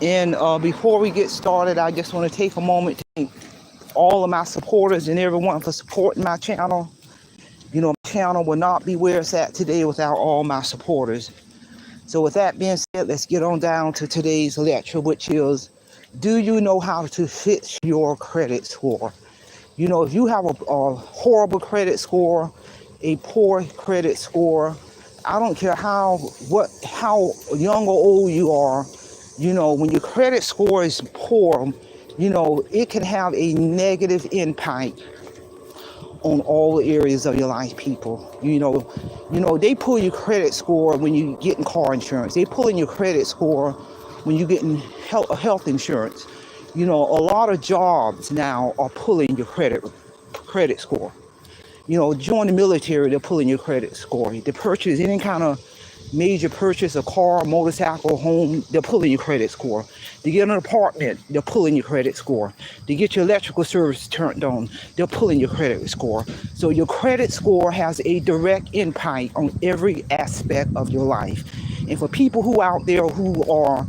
And before we get started, I just want to take a moment to thank all of my supporters and everyone for supporting my channel. You know, my channel will not be where it's at today without all my supporters. So with that being said, let's get on down to today's lecture, which is, do you know how to fix your credit score? You know, if you have a horrible credit score, a poor credit score, I don't care how young or old you are, you know, when your credit score is poor, you know, it can have a negative impact on all areas of your life, people. They pull your credit score when you get in car insurance. They pull in your credit score when you get in health insurance. You know, a lot of jobs now are pulling your credit score. You know, join the military, they're pulling your credit score. To purchase any kind of major purchase, a car, motorcycle, home, they're pulling your credit score. To get an apartment, they're pulling your credit score. To get your electrical service turned on, they're pulling your credit score. So your credit score has a direct impact on every aspect of your life. And for people who out there who are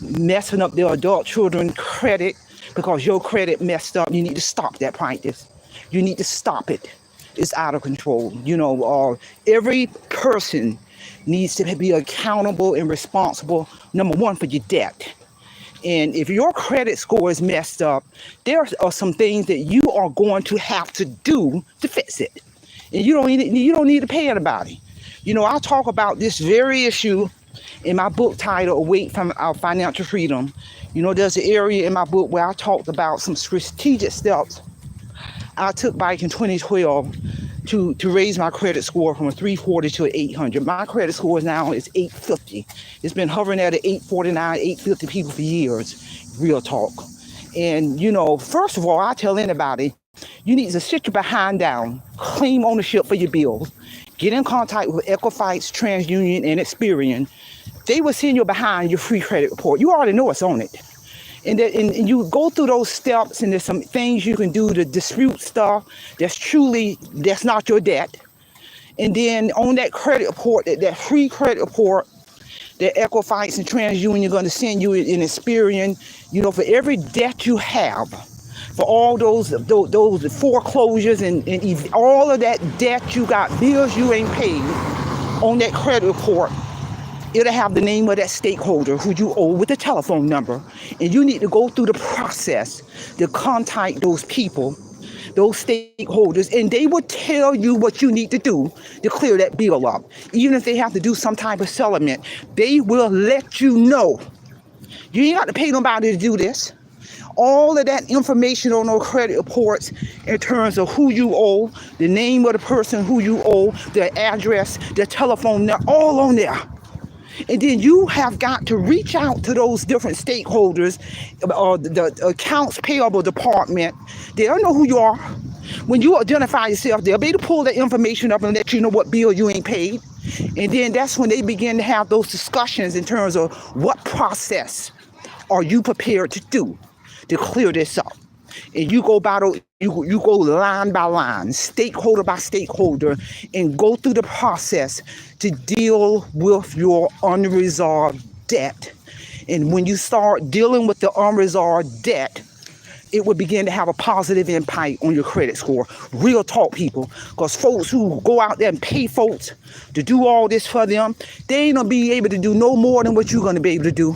messing up their adult children credit because your credit messed up, you need to stop that practice. You need to stop it. It's out of control. Every person needs to be accountable and responsible, number one, for your debt. And if your credit score is messed up, there are some things that you are going to have to do to fix it. And you don't need to pay anybody. You know, I'll talk about this very issue in my book titled Awake from Our Financial Freedom. You know, there's an area in my book where I talked about some strategic steps I took back in 2012 to raise my credit score from a 340 to an 800. My credit score now is 850. It's been hovering at an 849, 850 people for years, real talk. And, you know, first of all, I tell anybody, you need to sit your behind down, claim ownership for your bills, get in contact with Equifax, TransUnion, and Experian. They will send you behind your free credit report. You already know it's on it. And you go through those steps, and there's some things you can do to dispute stuff that's not your debt. And then on that credit report, that free credit report, that Equifax and TransUnion are going to send you in Experian, you know, for every debt you have, for all those foreclosures and all of that debt you got, bills you ain't paid, on that credit report, it'll have the name of that stakeholder who you owe with a telephone number. And you need to go through the process to contact those people, those stakeholders, and they will tell you what you need to do to clear that bill up. Even if they have to do some type of settlement, they will let you know. You ain't got to pay nobody to do this. All of that information on those credit reports in terms of who you owe, the name of the person who you owe, the address, the telephone number, all on there. And then you have got to reach out to those different stakeholders, or the accounts payable department. They'll know who you are. When you identify yourself, they'll be able to pull that information up and let you know what bill you ain't paid. And then that's when they begin to have those discussions in terms of what process are you prepared to do to clear this up. And you go you go line by line, stakeholder by stakeholder, and go through the process to deal with your unresolved debt. And when you start dealing with the unresolved debt, it will begin to have a positive impact on your credit score. Real talk, people. Because folks who go out there and pay folks to do all this for them, they ain't gonna be able to do no more than what you're gonna be able to do.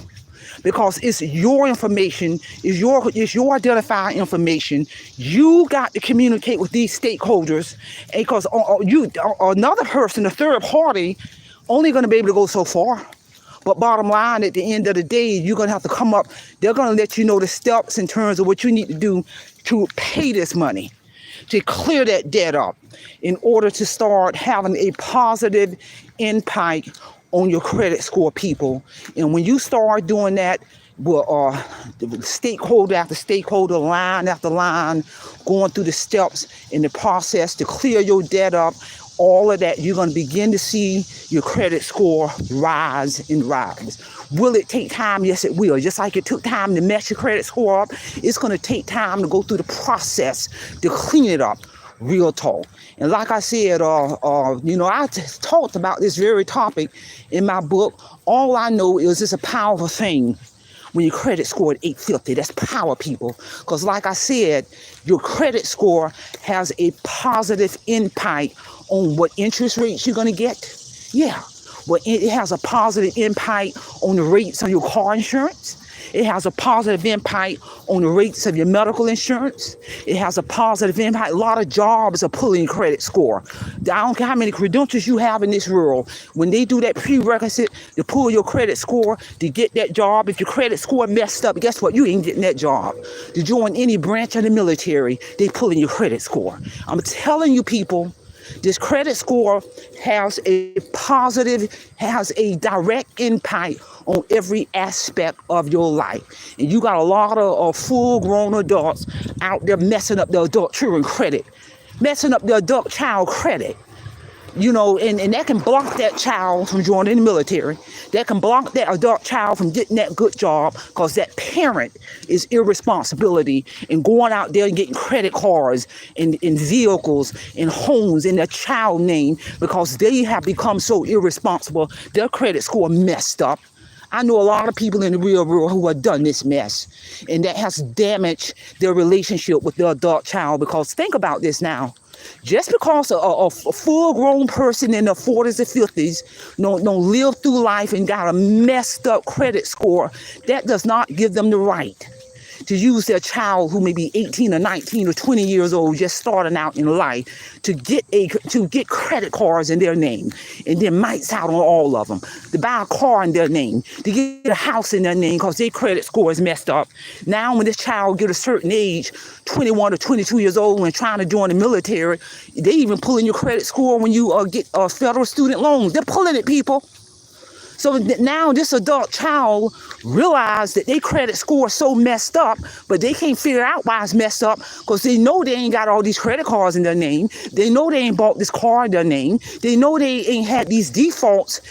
Because it's your information, it's your identified information. You got to communicate with these stakeholders, because another person, a third party, only going to be able to go so far. But bottom line, at the end of the day, you're going to have to come up. They're going to let you know the steps in terms of what you need to do to pay this money, to clear that debt up, in order to start having a positive impact on your credit score, people. And when you start doing that, well, stakeholder after stakeholder, line after line, going through the steps in the process to clear your debt up, all of that, you're going to begin to see your credit score rise and rise. Will it take time? Yes, it will. Just like it took time to mess your credit score up, it's going to take time to go through the process to clean it up. Real talk. And like I said, I just talked about this very topic in my book. All I know is it's a powerful thing when your credit score at 850. That's power, people. Because like I said, your credit score has a positive impact on what interest rates you're going to get. Yeah. Well, it has a positive impact on the rates on your car insurance. It has a positive impact on the rates of your medical insurance. It has a positive impact. A lot of jobs are pulling your credit score. I don't care how many credentials you have in this world. When they do that prerequisite to pull your credit score to get that job, if your credit score messed up, guess what? You ain't getting that job. To join any branch of the military, they pulling your credit score. I'm telling you, people, this credit score has a direct impact on every aspect of your life. And you got a lot of full-grown adults out there messing up the adult children credit, messing up the adult child credit. And that can block that child from joining the military. That can block that adult child from getting that good job because that parent is irresponsibility and going out there and getting credit cards and vehicles and homes in their child name because they have become so irresponsible. Their credit score messed up. I know a lot of people in the real world who have done this mess, and that has damaged their relationship with the adult child. Because think about this now. Just because a full-grown person in their 40s or 50s don't live through life and got a messed up credit score, that does not give them the right to use their child who may be 18 or 19 or 20 years old, just starting out in life, to get credit cards in their name, and then mites out on all of them, to buy a car in their name, to get a house in their name because their credit score is messed up. Now when this child get a certain age, 21 or 22 years old, and trying to join the military, they even pulling your credit score when you get federal student loans. They're pulling it, people. So now this adult child realized that their credit score is so messed up, but they can't figure out why it's messed up because they know they ain't got all these credit cards in their name. They know they ain't bought this car in their name. They know they ain't had these defaults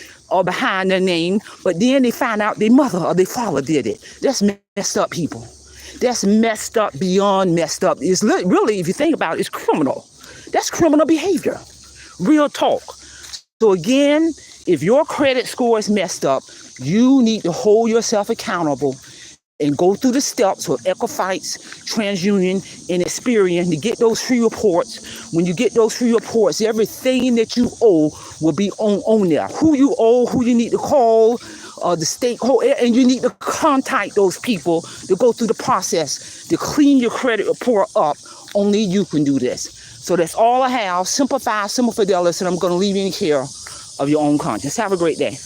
behind their name, but then they find out their mother or their father did it. That's messed up, people. That's messed up beyond messed up. It's really, if you think about it, it's criminal. That's criminal behavior. Real talk. So again, if your credit score is messed up, you need to hold yourself accountable and go through the steps with Equifax, TransUnion, and Experian to get those free reports. When you get those free reports, everything that you owe will be on there. Who you owe, who you need to call, the stakeholder, and you need to contact those people to go through the process to clean your credit report up. Only you can do this. So that's all I have. Simple Fidelity, and I'm going to leave you in care of your own conscience. Have a great day.